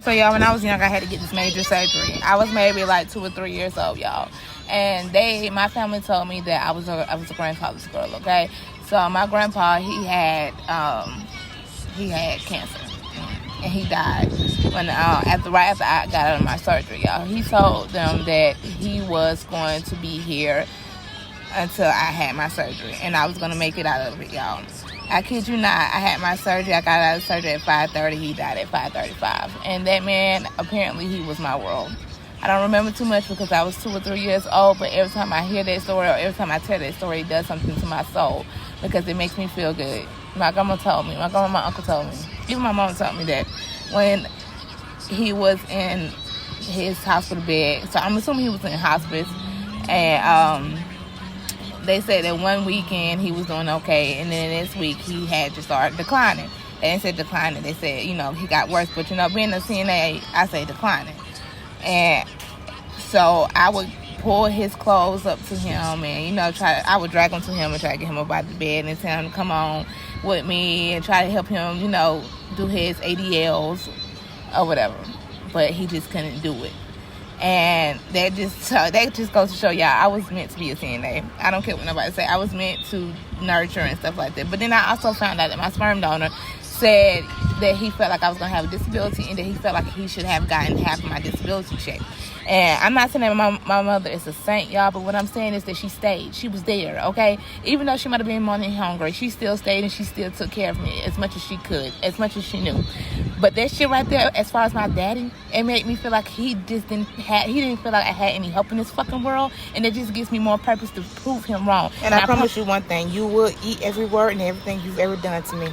So, y'all, when I was young, I had to get this major surgery. I was maybe like 2 or 3 years old, y'all. And my family told me that I was a grandfather's girl, okay? So my grandpa, he had cancer. And he died right after I got out of my surgery, y'all. He told them that he was going to be here until I had my surgery, and I was going to make it out of it, y'all. I kid you not, I had my surgery. I got out of surgery at 5:30. He died at 5:35. And that man, apparently, he was my world. I don't remember too much because I was 2 or 3 years old, but every time I hear that story or every time I tell that story, it does something to my soul because it makes me feel good. My grandma told me, my uncle told me, even my mom told me that when he was in his hospital bed, so I'm assuming he was in hospice, and they said that one weekend he was doing okay, and then this week he had to start declining. They didn't say declining. They said, he got worse. But, being a CNA, I say declining. And so I would pull his clothes up to him and, I would drag him to him and try to get him up out of the bed and tell him to come on with me and try to help him, do his ADLs or whatever. But he just couldn't do it. And that just goes to show y'all, I was meant to be a CNA. I don't care what nobody say. I was meant to nurture and stuff like that. But then I also found out that my sperm donor said that he felt like I was going to have a disability and that he felt like he should have gotten half of my disability check. And I'm not saying that my mother is a saint, y'all, but what I'm saying is that she stayed. She was there, okay? Even though she might have been money hungry, she still stayed and she still took care of me as much as she could, as much as she knew. But that shit right there, as far as my daddy, it made me feel like he didn't feel like I had any help in this fucking world, and it just gives me more purpose to prove him wrong. And I promise you one thing, you will eat every word and everything you've ever done to me.